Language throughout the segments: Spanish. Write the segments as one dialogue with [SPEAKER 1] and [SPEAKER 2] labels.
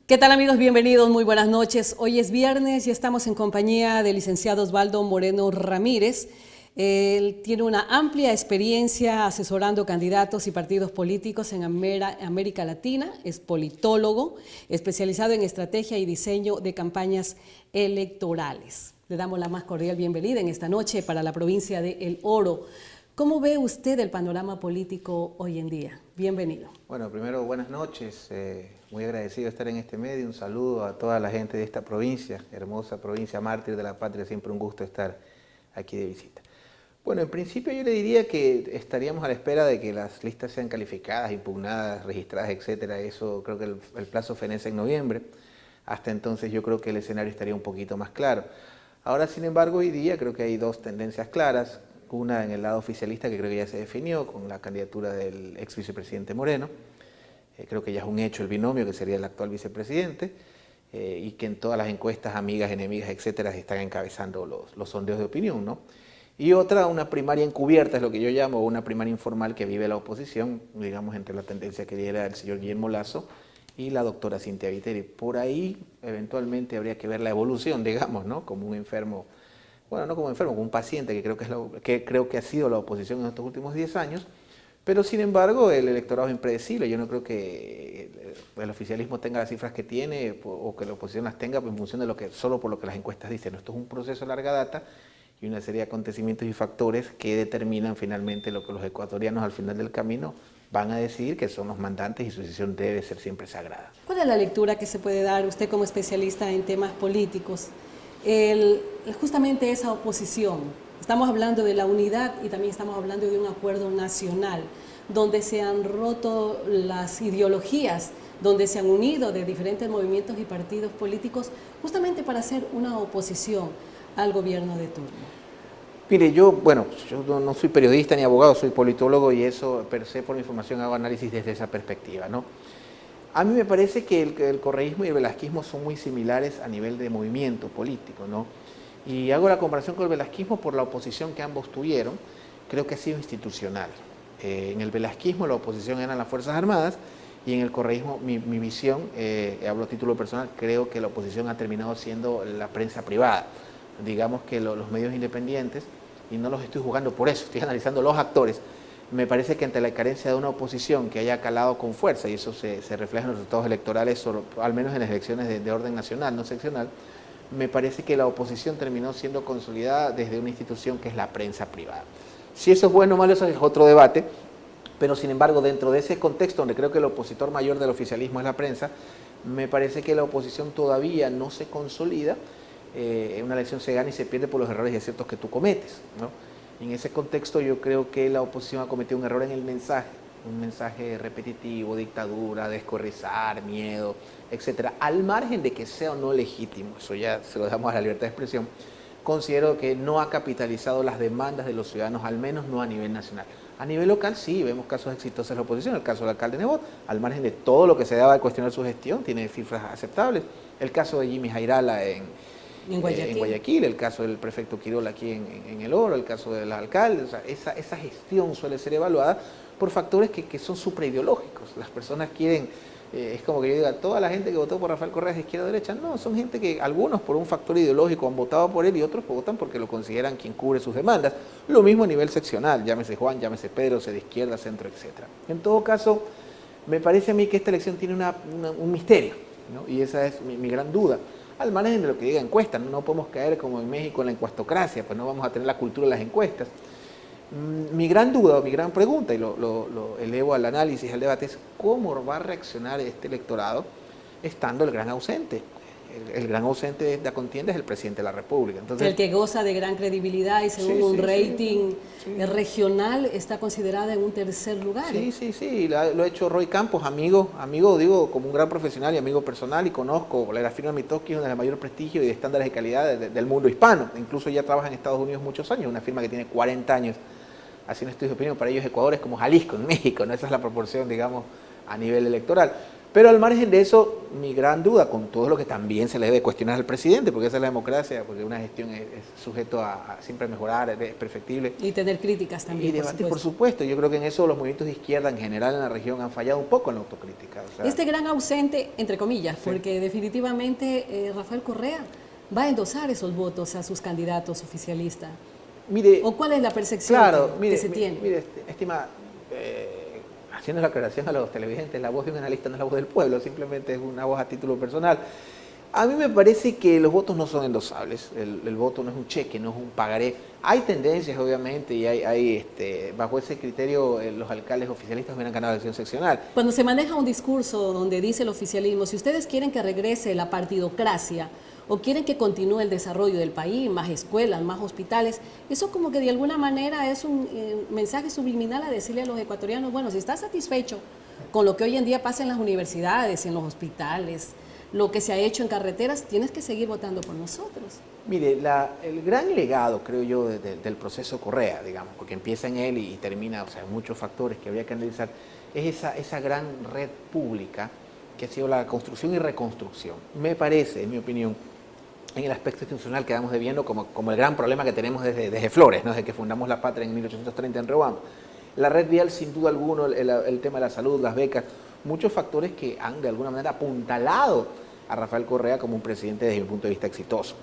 [SPEAKER 1] ¿Qué tal, amigos? Bienvenidos, muy buenas noches. Hoy es viernes y estamos en compañía del licenciado Osvaldo Moreno Ramírez. Él tiene una amplia experiencia asesorando candidatos y partidos políticos en América Latina, es politólogo, especializado en estrategia y diseño de campañas electorales. Le damos la más cordial bienvenida en esta noche para la provincia de El Oro. ¿Cómo ve usted el panorama político hoy en día? Bienvenido.
[SPEAKER 2] Bueno, primero, buenas noches. Muy agradecido de estar en este medio. Un saludo a toda la gente de esta provincia, hermosa provincia mártir de la patria. Siempre un gusto estar aquí de visita. Bueno, en principio yo le diría que estaríamos a la espera de que las listas sean calificadas, impugnadas, registradas, etcétera. Eso creo que el plazo fenece en noviembre. Hasta entonces yo creo que el escenario estaría un poquito más claro. Ahora, sin embargo, hoy día creo que hay dos tendencias claras. Una en el lado oficialista, que creo que ya se definió con la candidatura del ex vicepresidente Moreno. Creo que ya es un hecho el binomio, que sería el actual vicepresidente, y que en todas las encuestas, amigas, enemigas, etcétera, están encabezando los sondeos de opinión, ¿no? Y otra, una primaria encubierta, es lo que yo llamo, una primaria informal que vive la oposición, digamos, entre la tendencia que lidera el señor Guillermo Lasso y la doctora Cynthia Viteri. Por ahí, eventualmente, habría que ver la evolución, digamos, ¿no? Como un enfermo. Bueno, no como enfermo, como un paciente, que creo que ha sido la oposición en estos últimos 10 años, pero sin embargo el electorado es impredecible. Yo no creo que el oficialismo tenga las cifras que tiene o que la oposición las tenga en función de solo por lo que las encuestas dicen. Esto es un proceso de larga data y una serie de acontecimientos y factores que determinan finalmente lo que los ecuatorianos al final del camino van a decidir, que son los mandantes, y su decisión debe ser siempre sagrada.
[SPEAKER 1] ¿Cuál es la lectura que se puede dar usted como especialista en temas políticos? Justamente esa oposición, estamos hablando de la unidad y también estamos hablando de un acuerdo nacional, donde se han roto las ideologías, donde se han unido de diferentes movimientos y partidos políticos justamente para hacer una oposición al gobierno de turno.
[SPEAKER 2] Mire, yo no soy periodista ni abogado, soy politólogo, y eso per se, por mi formación, hago análisis desde esa perspectiva, ¿no? A mí me parece que el correísmo y el velasquismo son muy similares a nivel de movimiento político, ¿no? Y hago la comparación con el velasquismo por la oposición que ambos tuvieron. Creo que ha sido institucional. En el velasquismo la oposición eran las Fuerzas Armadas, y en el correísmo, mi visión, hablo a título personal, creo que la oposición ha terminado siendo la prensa privada. Digamos que los medios independientes, y no los estoy jugando por eso, estoy analizando los actores. Me parece que ante la carencia de una oposición que haya calado con fuerza, y eso se refleja en los resultados electorales, al menos en las elecciones de orden nacional, no seccional, me parece que la oposición terminó siendo consolidada desde una institución que es la prensa privada. Si eso es bueno o malo, eso es otro debate, pero sin embargo, dentro de ese contexto donde creo que el opositor mayor del oficialismo es la prensa, me parece que la oposición todavía no se consolida. Una elección se gana y se pierde por los errores y aciertos que tú cometes, ¿no? En ese contexto yo creo que la oposición ha cometido un error en el mensaje, un mensaje repetitivo, dictadura, descorrizar, miedo, etcétera, al margen de que sea o no legítimo. Eso ya se lo dejamos a la libertad de expresión. Considero que no ha capitalizado las demandas de los ciudadanos, al menos no a nivel nacional. A nivel local sí, vemos casos exitosos de la oposición. El caso del alcalde Nebot, al margen de todo lo que se daba de cuestionar su gestión, tiene cifras aceptables. El caso de Jimmy Jairala en Guayaquil, el caso del prefecto Quirola aquí en El Oro, el caso del alcalde. O sea, esa gestión suele ser evaluada por factores que son supraideológicos. Las personas quieren, es como que yo diga, toda la gente que votó por Rafael Correa es de izquierda o derecha. No, son gente que algunos por un factor ideológico han votado por él y otros votan porque lo consideran quien cubre sus demandas. Lo mismo a nivel seccional, llámese Juan, llámese Pedro, sea de izquierda, centro, etcétera. En todo caso, me parece a mí que esta elección tiene un misterio, ¿no? Y esa es mi gran duda. Al margen de lo que diga encuestas, no podemos caer como en México en la encuestocracia, pues no vamos a tener la cultura de las encuestas. Mi gran duda, mi gran pregunta, y lo elevo al análisis, al debate, es cómo va a reaccionar este electorado estando el gran ausente. El gran ausente de la contienda es el presidente de la República. Entonces,
[SPEAKER 1] el que goza de gran credibilidad y según un rating regional está considerada en un tercer lugar.
[SPEAKER 2] Sí, lo ha hecho Roy Campos, amigo, digo, como un gran profesional y amigo personal, y conozco la firma Mitoski, una de mayor prestigio y de estándares de calidad del mundo hispano. Incluso ya trabaja en Estados Unidos muchos años, una firma que tiene 40 años haciendo estudios de opinión. Para ellos Ecuador es como Jalisco en México, ¿no? Esa es la proporción, digamos, a nivel electoral. Pero al margen de eso, mi gran duda, con todo lo que también se le debe cuestionar al presidente, porque esa es la democracia, porque una gestión es sujeto a siempre mejorar, es perfectible.
[SPEAKER 1] Y tener críticas también.
[SPEAKER 2] Y debatir, por supuesto. Yo creo que en eso los movimientos de izquierda en general en la región han fallado un poco en la autocrítica. O sea,
[SPEAKER 1] este gran ausente, entre comillas,
[SPEAKER 2] sí.
[SPEAKER 1] porque definitivamente Rafael Correa va a endosar esos votos a sus candidatos oficialistas.
[SPEAKER 2] Mire,
[SPEAKER 1] ¿O cuál es la percepción que se tiene?
[SPEAKER 2] Mire, estimada, haciendo la aclaración a los televidentes, la voz de un analista no es la voz del pueblo, simplemente es una voz a título personal. A mí me parece que los votos no son endosables, el voto no es un cheque, no es un pagaré. Hay tendencias, obviamente, y hay bajo ese criterio los alcaldes oficialistas hubieran ganado la elección seccional.
[SPEAKER 1] Cuando se maneja un discurso donde dice el oficialismo, si ustedes quieren que regrese la partidocracia o quieren que continúe el desarrollo del país, más escuelas, más hospitales, eso como que de alguna manera es un mensaje subliminal a decirle a los ecuatorianos, bueno, si estás satisfecho con lo que hoy en día pasa en las universidades, en los hospitales, lo que se ha hecho en carreteras, tienes que seguir votando por nosotros.
[SPEAKER 2] Mire, el gran legado, creo yo, del proceso Correa, digamos, porque empieza en él y termina, o sea, muchos factores que habría que analizar, es esa gran red pública que ha sido la construcción y reconstrucción. Me parece, en mi opinión, en el aspecto institucional quedamos debiendo como el gran problema que tenemos desde Flores, ¿no? Desde que fundamos la patria en 1830 en Riobamba. La red vial, sin duda alguna, el tema de la salud, las becas, muchos factores que han de alguna manera apuntalado a Rafael Correa como un presidente desde mi punto de vista exitoso.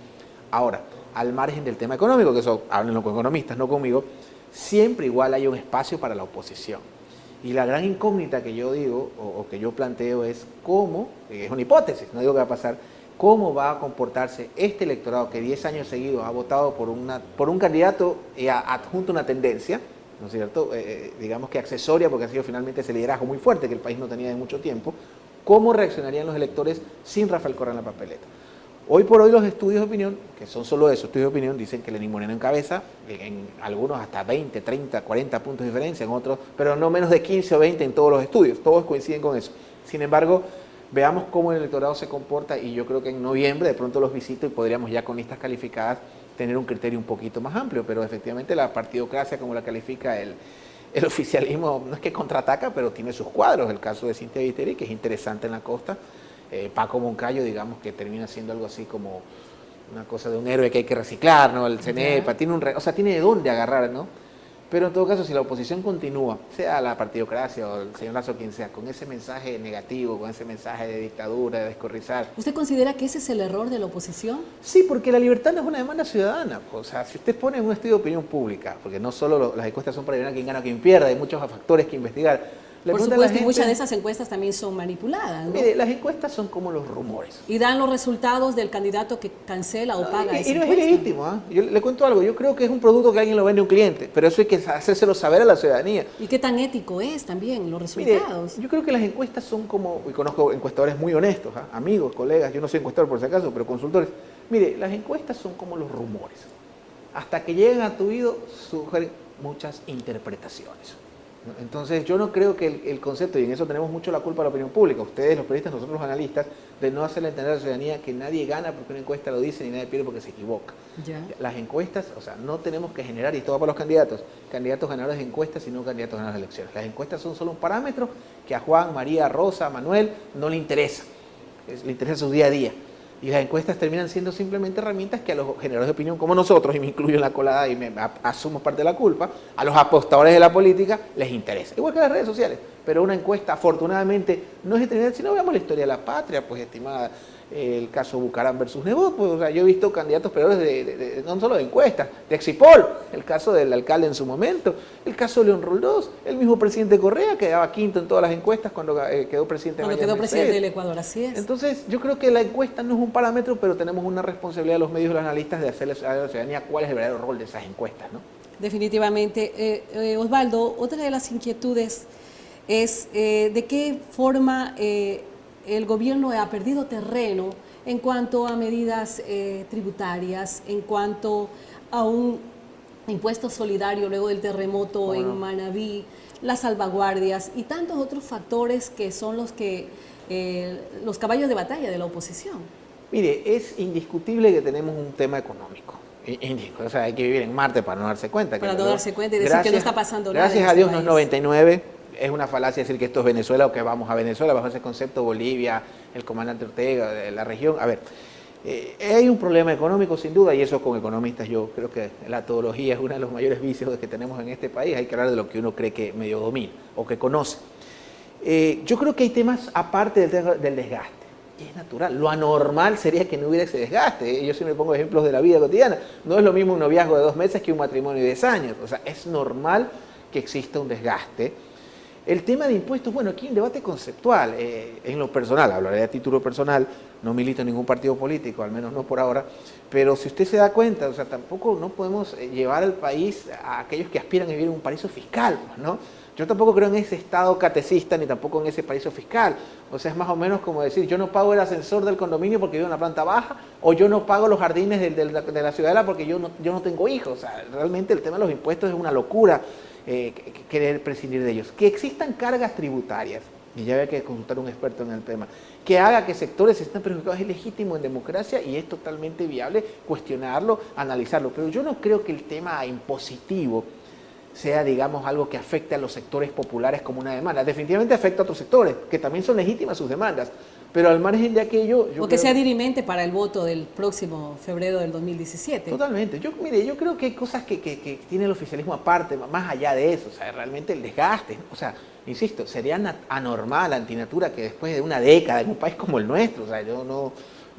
[SPEAKER 2] Ahora, al margen del tema económico, que eso háblenlo con economistas, no conmigo, siempre igual hay un espacio para la oposición. Y la gran incógnita que yo digo, o que yo planteo, es cómo, es una hipótesis, no digo que va a pasar, cómo va a comportarse este electorado que 10 años seguidos ha votado por un candidato adjunto a una tendencia, ¿no es cierto? Digamos que accesoria, porque ha sido finalmente ese liderazgo muy fuerte que el país no tenía de mucho tiempo. ¿Cómo reaccionarían los electores sin Rafael Correa en la papeleta? Hoy por hoy los estudios de opinión, que son solo eso, estudios de opinión, dicen que Lenín Moreno encabeza, en algunos hasta 20, 30, 40 puntos de diferencia, en otros, pero no menos de 15 o 20 en todos los estudios, todos coinciden con eso. Sin embargo, veamos cómo el electorado se comporta y yo creo que en noviembre de pronto los visito y podríamos ya con listas calificadas tener un criterio un poquito más amplio, pero efectivamente la partidocracia, como la califica el oficialismo, no es que contraataca, pero tiene sus cuadros. El caso de Cintia Viteri, que es interesante en la costa. Paco Moncayo, digamos que termina siendo algo así como una cosa de un héroe que hay que reciclar, ¿no? El CNEPA, tiene tiene de dónde agarrar, ¿no? Pero en todo caso, si la oposición continúa, sea la partidocracia o el señor Lazo, quien sea, con ese mensaje negativo, con ese mensaje de dictadura, de descorrizar.
[SPEAKER 1] ¿Usted considera que ese es el error de la oposición?
[SPEAKER 2] Sí, porque la libertad no es una demanda ciudadana. O sea, si usted pone un estudio de opinión pública, porque no solo las encuestas son para adivinar quién gana o quién pierde, hay muchos factores que investigar.
[SPEAKER 1] Por supuesto, y muchas de esas encuestas también son manipuladas, ¿no?
[SPEAKER 2] Mire, las encuestas son como los rumores.
[SPEAKER 1] Y dan los resultados del candidato que cancela o paga esa
[SPEAKER 2] encuesta. Y no es legítimo, ¿eh? Yo le cuento algo, yo creo que es un producto que alguien lo vende a un cliente, pero eso hay que hacérselo saber a la ciudadanía.
[SPEAKER 1] ¿Y qué tan ético es también los resultados?
[SPEAKER 2] Mire, yo creo que las encuestas son como, y conozco encuestadores muy honestos, amigos, colegas, yo no soy encuestador por si acaso, pero consultores. Mire, las encuestas son como los rumores. Hasta que llegan a tu oído, sugieren muchas interpretaciones. Entonces yo no creo que el concepto, y en eso tenemos mucho la culpa a la opinión pública, ustedes los periodistas, nosotros los analistas, de no hacerle entender a la ciudadanía que nadie gana porque una encuesta lo dice ni nadie pierde porque se equivoca.
[SPEAKER 1] Ya.
[SPEAKER 2] Las encuestas, no tenemos que generar, y esto va para los candidatos ganadores de encuestas y no candidatos ganadores de elecciones. Las encuestas son solo un parámetro que a Juan, María, Rosa, Manuel no le interesa, le interesa su día a día. Y las encuestas terminan siendo simplemente herramientas que a los generadores de opinión como nosotros, y me incluyo en la colada y me asumo parte de la culpa, a los apostadores de la política les interesa. Igual que las redes sociales. Pero una encuesta, afortunadamente, no es determinante. Si no veamos la historia de la patria, pues, estimada, el caso Bucaram versus Nebot, pues, yo he visto candidatos peleadores no solo de encuestas, de Exipol, el caso del alcalde en su momento, el caso de León Roldós, el mismo presidente Correa, que quedaba quinto en todas las encuestas cuando quedó presidente
[SPEAKER 1] del Ecuador, así es.
[SPEAKER 2] Entonces, yo creo que la encuesta no es un parámetro, pero tenemos una responsabilidad de los medios y los analistas de hacerle a la ciudadanía cuál es el verdadero rol de esas encuestas, ¿no?
[SPEAKER 1] Definitivamente. Osvaldo, otra de las inquietudes es de qué forma el gobierno ha perdido terreno en cuanto a medidas tributarias, en cuanto a un impuesto solidario luego del terremoto en Manabí, las salvaguardias y tantos otros factores que son los caballos de batalla de la oposición.
[SPEAKER 2] Mire, es indiscutible que tenemos un tema económico. O sea, hay que vivir en Marte para no darse cuenta.
[SPEAKER 1] Para no darse cuenta y decir que no está pasando nada.
[SPEAKER 2] Gracias a Dios no es 99. es una falacia decir que esto es Venezuela o que vamos a Venezuela, bajo ese concepto Bolivia, el comandante Ortega, de la región. A ver, hay un problema económico sin duda, y eso con economistas yo creo que la todología es uno de los mayores vicios que tenemos en este país. Hay que hablar de lo que uno cree que medio domina o que conoce. Yo creo que hay temas aparte del desgaste, y es natural. Lo anormal sería que no hubiera ese desgaste. Yo siempre pongo ejemplos de la vida cotidiana. No es lo mismo un noviazgo de 2 meses que un matrimonio de 10 años. O sea, es normal que exista un desgaste. El tema de impuestos, bueno, aquí hay un debate conceptual. En lo personal, hablaré a título personal, no milito en ningún partido político, al menos no por ahora, pero si usted se da cuenta, o sea, tampoco no podemos llevar al país a aquellos que aspiran a vivir en un paraíso fiscal, ¿no? Yo tampoco creo en ese estado catecista ni tampoco en ese paraíso fiscal. O sea, es más o menos como decir, yo no pago el ascensor del condominio porque vivo en la planta baja, o yo no pago los jardines de la ciudadela porque yo no tengo hijos. O sea, realmente el tema de los impuestos es una locura, querer prescindir de ellos. Que existan cargas tributarias, y ya había que consultar a un experto en el tema, que haga que sectores estén perjudicados es legítimo en democracia y es totalmente viable cuestionarlo, analizarlo. Pero yo no creo que el tema impositivo sea, digamos, algo que afecte a los sectores populares como una demanda. Definitivamente afecta a otros sectores, que también son legítimas sus demandas, pero al margen de aquello...
[SPEAKER 1] O que sea dirimente para el voto del próximo febrero del 2017.
[SPEAKER 2] Totalmente. Mire, yo creo que hay cosas que tiene el oficialismo aparte, más allá de eso, o sea, realmente el desgaste, o sea, insisto, sería anormal, antinatura, que después de una década en un país como el nuestro, o sea, no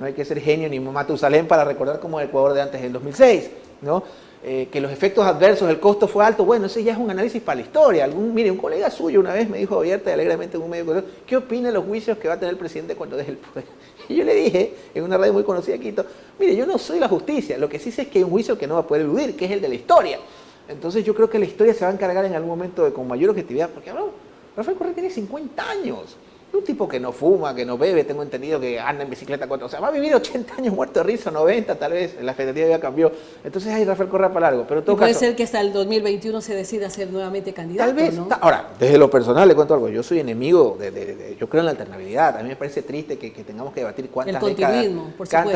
[SPEAKER 2] hay que ser genio ni Matusalén para recordar como el Ecuador de antes del 2006, ¿no? Que los efectos adversos, el costo fue alto, bueno, ese ya es un análisis para la historia. Mire, un colega suyo una vez me dijo abierta y alegremente en un medio, ¿qué opina de los juicios que va a tener el presidente cuando deje el poder? Y yo le dije, en una radio muy conocida de Quito, mire, yo no soy la justicia, lo que sí sé es que hay un juicio que no va a poder eludir, que es el de la historia. Entonces yo creo que la historia se va a encargar en algún momento con mayor objetividad, porque Rafael Correa tiene 50 años. Un tipo que no fuma, que no bebe, tengo entendido que anda en bicicleta 4, o sea, va a vivir 80 años muerto de risa, 90 tal vez, la expectativa ya cambió. Entonces hay Rafael Correa para largo, pero en todo
[SPEAKER 1] puede
[SPEAKER 2] caso,
[SPEAKER 1] ser que hasta el 2021 se decida ser nuevamente candidato,
[SPEAKER 2] tal vez,
[SPEAKER 1] ¿no?
[SPEAKER 2] Ahora, desde lo personal le cuento algo, yo soy enemigo, yo creo en la alternabilidad, a mí me parece triste que tengamos que debatir cuántas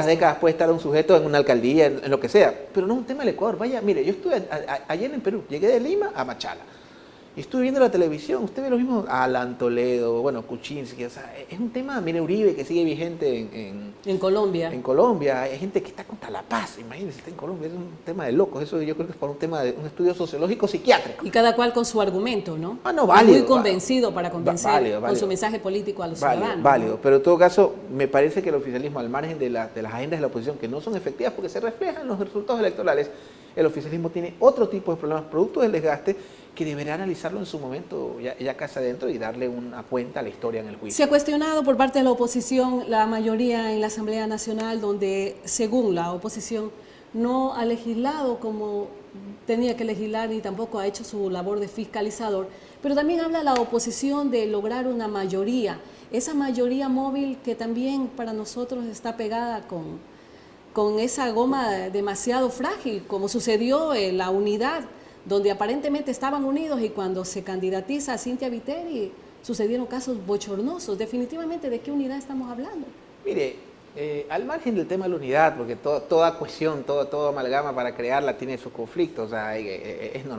[SPEAKER 2] décadas puede estar un sujeto en una alcaldía, en lo que sea, pero no es un tema del Ecuador. Vaya, mire, yo estuve ayer en Perú, llegué de Lima a Machala. Y estuve viendo la televisión, usted ve lo mismo, Alan Toledo, bueno, Kuczynski, o sea, es un tema, mire, Uribe, que sigue vigente
[SPEAKER 1] en Colombia.
[SPEAKER 2] En Colombia, hay gente que está contra la paz, imagínense, está en Colombia, es un tema de locos, eso yo creo que es por un tema de un estudio sociológico psiquiátrico.
[SPEAKER 1] Y cada cual con su argumento, ¿no?
[SPEAKER 2] Válido.
[SPEAKER 1] Muy convencido para convencer
[SPEAKER 2] válido.
[SPEAKER 1] con su mensaje político a los ciudadanos.
[SPEAKER 2] Válido,
[SPEAKER 1] ¿no?
[SPEAKER 2] pero en todo caso, me parece que el oficialismo, al margen de las agendas de la oposición, que no son efectivas porque se reflejan en los resultados electorales, el oficialismo tiene otro tipo de problemas producto del desgaste que deberá analizarlo en su momento ya casi adentro y darle una cuenta a la historia en el juicio.
[SPEAKER 1] Se ha cuestionado por parte de la oposición la mayoría en la Asamblea Nacional, donde según la oposición no ha legislado como tenía que legislar ni tampoco ha hecho su labor de fiscalizador, pero también habla la oposición de lograr una mayoría, esa mayoría móvil que también para nosotros está pegada con esa goma demasiado frágil, como sucedió en la unidad, donde aparentemente estaban unidos y cuando se candidatiza a Cynthia Viteri sucedieron casos bochornosos. Definitivamente, ¿de qué unidad estamos hablando?
[SPEAKER 2] Mire, al margen del tema de la unidad, porque toda cohesión, toda amalgama para crearla tiene sus conflictos, o sea,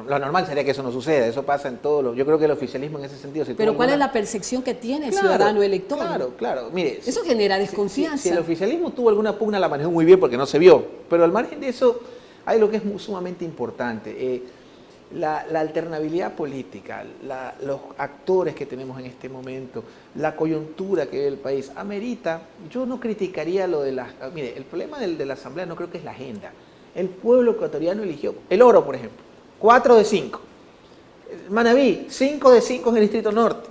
[SPEAKER 2] lo normal sería que eso no suceda, eso pasa en todo yo creo que el oficialismo en ese sentido...
[SPEAKER 1] Pero ¿cuál es la percepción que tiene el ciudadano elector?
[SPEAKER 2] Claro, mire...
[SPEAKER 1] Eso genera desconfianza.
[SPEAKER 2] Si el oficialismo tuvo alguna pugna, la manejó muy bien porque no se vio, pero al margen de eso hay lo que es sumamente importante. La alternabilidad política, los actores que tenemos en este momento, la coyuntura que vive el país, amerita, yo no criticaría lo de las... Mire, el problema de la Asamblea no creo que es la agenda. El pueblo ecuatoriano eligió, el Oro, por ejemplo, 4 de 5. Manabí, 5 de 5 en el Distrito Norte.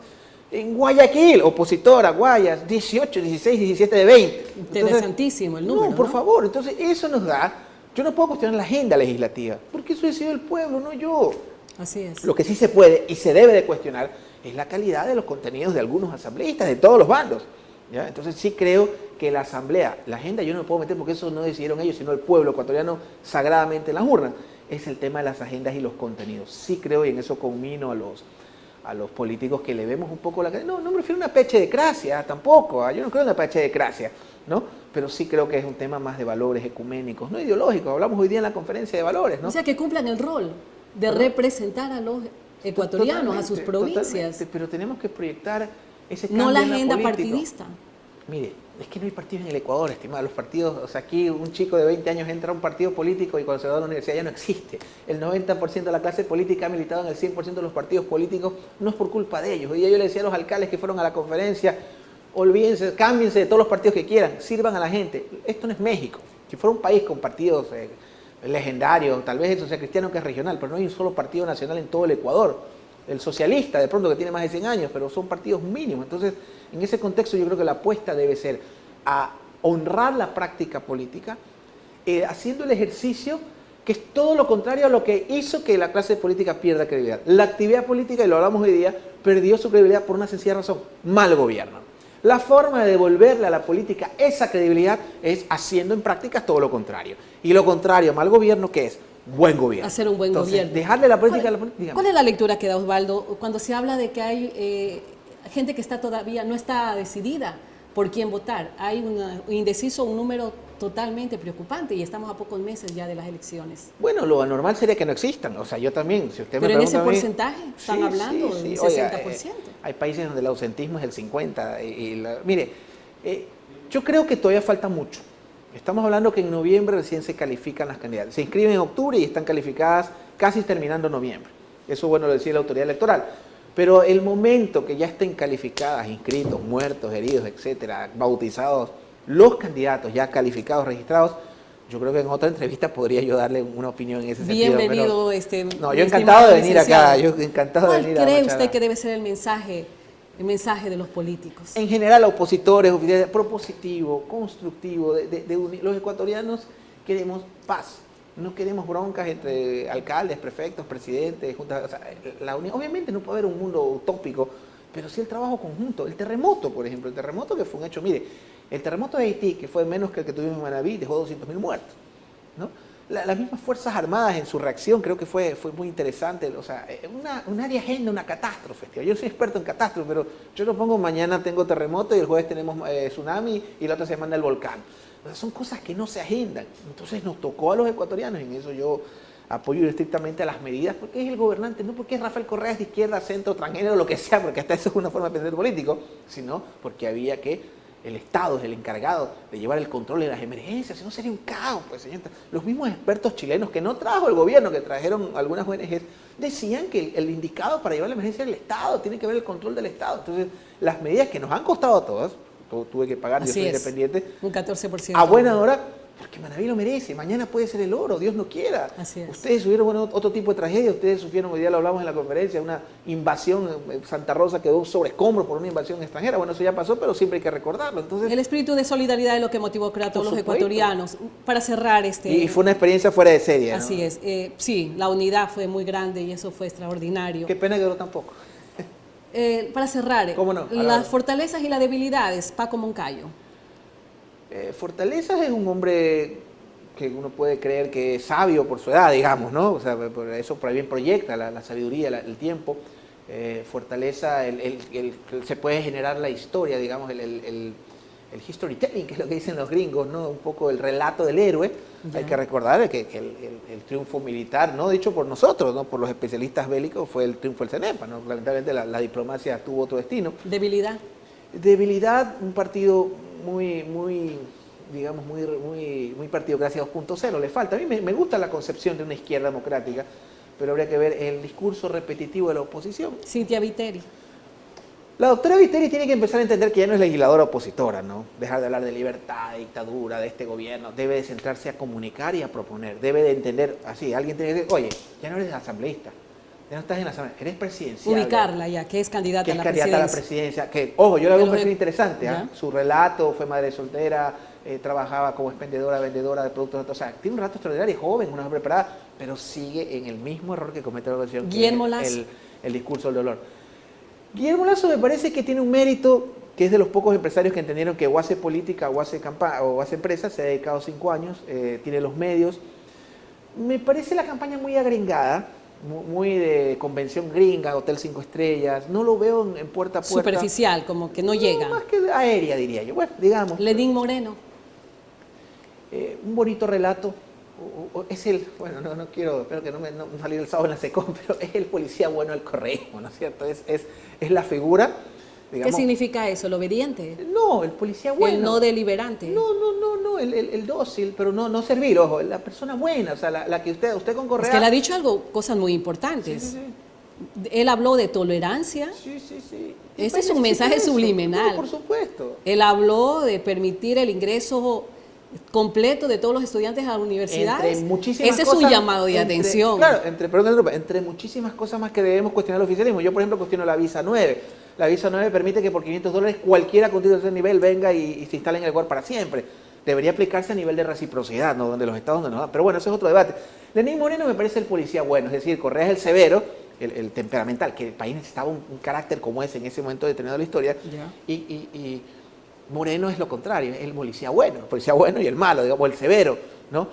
[SPEAKER 2] En Guayaquil, opositora, Guayas, 18, 16, 17 de 20.
[SPEAKER 1] Interesantísimo el número,
[SPEAKER 2] No, por favor, entonces eso nos da... Yo no puedo cuestionar la agenda legislativa, porque eso decidió el pueblo, no yo.
[SPEAKER 1] Así es.
[SPEAKER 2] Lo que sí se puede y se debe de cuestionar es la calidad de los contenidos de algunos asambleístas, de todos los bandos. ¿Ya? Entonces sí creo que la asamblea, la agenda yo no me puedo meter porque eso no decidieron ellos, sino el pueblo ecuatoriano sagradamente en las urnas. Es el tema de las agendas y los contenidos. Sí creo, y en eso conmino a los políticos que le vemos un poco la... No me refiero a una pechedecracia tampoco, yo no creo en una pechedecracia, ¿no? Pero sí creo que es un tema más de valores ecuménicos, no ideológicos. Hablamos hoy día en la conferencia de valores, ¿no?
[SPEAKER 1] O sea, que cumplan el rol de representar a los ecuatorianos, a sus
[SPEAKER 2] Totalmente,
[SPEAKER 1] provincias.
[SPEAKER 2] totalmente, pero tenemos que proyectar ese cambio
[SPEAKER 1] No la
[SPEAKER 2] en
[SPEAKER 1] agenda
[SPEAKER 2] política.
[SPEAKER 1] partidista.
[SPEAKER 2] Mire, es que no hay partidos en el Ecuador, estimado. Los partidos, o sea, aquí un chico de 20 años entra a un partido político y cuando se va a la universidad ya no existe. El 90% de la clase política ha militado en el 100% de los partidos políticos, no es por culpa de ellos. Hoy día yo le decía a los alcaldes que fueron a la conferencia, olvídense, cámbiense de todos los partidos que quieran, sirvan a la gente. Esto no es México. Si fuera un país con partidos legendarios, tal vez el social cristiano que es regional, pero no hay un solo partido nacional en todo el Ecuador. El socialista, de pronto, que tiene más de 100 años, pero son partidos mínimos. Entonces, en ese contexto yo creo que la apuesta debe ser a honrar la práctica política, haciendo el ejercicio que es todo lo contrario a lo que hizo que la clase política pierda credibilidad. La actividad política, y lo hablamos hoy día, perdió su credibilidad por una sencilla razón: mal gobierno. La forma de devolverle a la política esa credibilidad es haciendo en prácticas todo lo contrario. Y lo contrario a mal gobierno, ¿qué es? Buen gobierno.
[SPEAKER 1] Hacer un buen gobierno.
[SPEAKER 2] Dejarle la política a la política.
[SPEAKER 1] ¿Cuál es la lectura que da Osvaldo cuando se habla de que hay gente que está todavía no está decidida por quién votar? Hay un indeciso, un número totalmente preocupante y estamos a pocos meses ya de las elecciones.
[SPEAKER 2] Bueno, lo anormal sería que no existan. O sea, yo también, si usted me
[SPEAKER 1] Pero en ese
[SPEAKER 2] pregunta a mí,
[SPEAKER 1] porcentaje están hablando del 60%.
[SPEAKER 2] Hay países donde el ausentismo es el 50%. Mire, yo creo que todavía falta mucho. Estamos hablando que en noviembre recién se califican las candidatas. Se inscriben en octubre y están calificadas casi terminando noviembre. Eso, bueno, lo decía la autoridad electoral. Pero el momento que ya estén calificadas, inscritos, muertos, heridos, etcétera, bautizados, los candidatos ya calificados, registrados, yo creo que en otra entrevista podría yo darle una opinión en ese sentido.
[SPEAKER 1] Bienvenido,
[SPEAKER 2] no, yo encantado de venir acá. Yo encantado de venir a
[SPEAKER 1] ¿Cuál cree usted que debe ser el mensaje de los políticos?
[SPEAKER 2] En general, opositores, propositivo, constructivo, de unir. Los ecuatorianos queremos paz. No queremos broncas entre alcaldes, prefectos, presidentes, juntas. O sea, la unión. Obviamente no puede haber un mundo utópico, pero sí el trabajo conjunto. El terremoto, por ejemplo, el terremoto que fue un hecho. Mire, el terremoto de Haití, que fue menos que el que tuvimos en Manabí, dejó 200.000 muertos, ¿no? Las mismas Fuerzas Armadas en su reacción creo que fue muy interesante. O sea, un área ajena, una catástrofe. Tío. Yo soy experto en catástrofes, pero yo lo pongo: mañana tengo terremoto y el jueves tenemos tsunami y la otra semana el volcán. O sea, son cosas que no se agendan. Entonces nos tocó a los ecuatorianos, en eso yo apoyo estrictamente a las medidas, porque es el gobernante, no porque Rafael Correa es de izquierda, centro, transgénero, lo que sea, porque hasta eso es una forma de pensar político, sino porque había que el Estado es el encargado de llevar el control de las emergencias, si no sería un caos, pues, señor. Los mismos expertos chilenos que no trajo el gobierno, que trajeron algunas ONGs, decían que el indicado para llevar la emergencia era el Estado, tiene que ver el control del Estado. Entonces, las medidas que nos han costado a todas, tuve que pagar, yo soy independiente,
[SPEAKER 1] un 14%.
[SPEAKER 2] a buena hora, porque Manabí lo merece, mañana puede ser el oro, Dios no quiera.
[SPEAKER 1] Así es.
[SPEAKER 2] Ustedes sufrieron otro tipo de tragedia, ustedes sufrieron, hoy día lo hablamos en la conferencia, una invasión, Santa Rosa quedó sobre escombros por una invasión extranjera. Bueno, eso ya pasó, pero siempre hay que recordarlo. Entonces,
[SPEAKER 1] el espíritu de solidaridad es lo que motivó a todos los ecuatorianos. Para cerrar
[SPEAKER 2] Y fue una experiencia fuera de serie, ¿no?
[SPEAKER 1] Así es. Sí, la unidad fue muy grande y eso fue extraordinario.
[SPEAKER 2] Qué pena que duró tan poco.
[SPEAKER 1] Para cerrar,
[SPEAKER 2] ¿Cómo no?
[SPEAKER 1] las fortalezas y las debilidades, Paco Moncayo.
[SPEAKER 2] Fortalezas es un hombre que uno puede creer que es sabio por su edad, digamos, ¿no? O sea, por eso por ahí bien proyecta la sabiduría, el tiempo. Fortaleza, se puede generar la historia, digamos, el historytelling, que es lo que dicen los gringos, ¿no? Un poco el relato del héroe. Ya. Hay que recordar que el triunfo militar, no dicho por nosotros, no por los especialistas bélicos, fue el triunfo del CENEPA, ¿no? Lamentablemente la diplomacia tuvo otro destino.
[SPEAKER 1] ¿Debilidad?
[SPEAKER 2] Debilidad, un partido digamos, muy partidocracia 2.0, le falta. A mí me gusta la concepción de una izquierda democrática, pero habría que ver el discurso repetitivo de la oposición.
[SPEAKER 1] Cintia Viteri.
[SPEAKER 2] La doctora Viteri tiene que empezar a entender que ya no es legisladora opositora, ¿no? Dejar de hablar de libertad, de dictadura, de este gobierno. Debe de centrarse a comunicar y a proponer. Debe de entender, así, alguien tiene que decir: oye, ya no eres asambleísta, ya no estás en la asamblea, eres presidencial.
[SPEAKER 1] Ubicarla ya, que es candidata a la presidencia.
[SPEAKER 2] Que es candidata a la presidencia. Que, ojo, yo la veo un perfil interesante. Su relato, fue madre soltera, trabajaba como vendedora de productos. O sea, tiene un relato extraordinario, joven, una mujer preparada, pero sigue en el mismo error que comete la oposición,
[SPEAKER 1] Guillermo Lasso.
[SPEAKER 2] El discurso del dolor. Guillermo Lasso me parece que tiene un mérito, que es de los pocos empresarios que entendieron que o hace política o hace empresa, se ha dedicado 5 años, tiene los medios. Me parece la campaña muy agringada, muy de convención gringa, Hotel 5 Estrellas, no lo veo en puerta a puerta.
[SPEAKER 1] Superficial, como que no llega.
[SPEAKER 2] Más que aérea, diría yo. Bueno, digamos.
[SPEAKER 1] Lenín Moreno.
[SPEAKER 2] Un bonito relato, es el, bueno, no quiero, espero que no salir el sábado en la SECOM, pero es el policía bueno del correísmo, ¿no es cierto? Es la figura, digamos.
[SPEAKER 1] ¿Qué significa eso? ¿El obediente?
[SPEAKER 2] No, el policía bueno.
[SPEAKER 1] ¿El no deliberante?
[SPEAKER 2] No, el dócil, pero no servir, ojo, la persona buena, o sea, la que usted con Correa...
[SPEAKER 1] Es que él ha dicho cosas muy importantes.
[SPEAKER 2] Sí.
[SPEAKER 1] Él habló de tolerancia.
[SPEAKER 2] Sí.
[SPEAKER 1] Ese es un mensaje subliminal.
[SPEAKER 2] No, por supuesto.
[SPEAKER 1] Él habló de permitir el ingreso completo de todos los estudiantes a las universidades. Ese es un llamado de atención.
[SPEAKER 2] Claro, entre muchísimas cosas más que debemos cuestionar el oficialismo. Yo, por ejemplo, cuestiono la visa 9. La visa 9 permite que por $500 cualquiera con título de nivel venga y se instale en el lugar para siempre. Debería aplicarse a nivel de reciprocidad, ¿no? Donde los estados no nos dan. Pero bueno, eso es otro debate. Lenín Moreno me parece el policía bueno, es decir, Correa es el severo, el temperamental, que el país necesitaba un carácter como ese en ese momento determinado de la historia. Y Moreno es lo contrario, es el policía bueno y el malo, digamos, el severo, ¿no?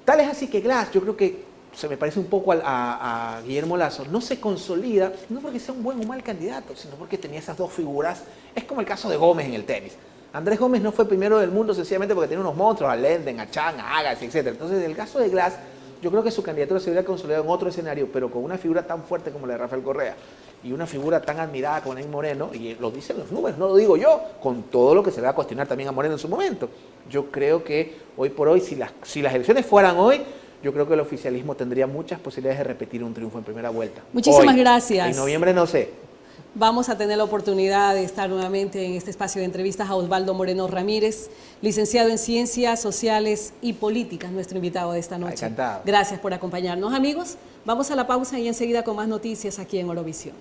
[SPEAKER 2] Tal es así que Glass, yo creo que se me parece un poco a Guillermo Lasso, no se consolida, no porque sea un buen o mal candidato, sino porque tenía esas dos figuras. Es como el caso de Gómez en el tenis. Andrés Gómez no fue primero del mundo sencillamente porque tenía unos monstruos, a Lenden, a Chang, a Agassi, etc. Entonces, en el caso de Glass, yo creo que su candidatura se hubiera consolidado en otro escenario, pero con una figura tan fuerte como la de Rafael Correa y una figura tan admirada como Lenín Moreno, y lo dicen los números, no lo digo yo, con todo lo que se va a cuestionar también a Moreno en su momento. Yo creo que hoy por hoy, si las elecciones fueran hoy, yo creo que el oficialismo tendría muchas posibilidades de repetir un triunfo en primera vuelta.
[SPEAKER 1] Muchísimas gracias.
[SPEAKER 2] En noviembre no sé.
[SPEAKER 1] Vamos a tener la oportunidad de estar nuevamente en este espacio de entrevistas a Osvaldo Moreno Ramírez, licenciado en Ciencias Sociales y Políticas, nuestro invitado de esta noche.
[SPEAKER 2] Encantado.
[SPEAKER 1] Gracias por acompañarnos, amigos. Vamos a la pausa y enseguida con más noticias aquí en Orovisión.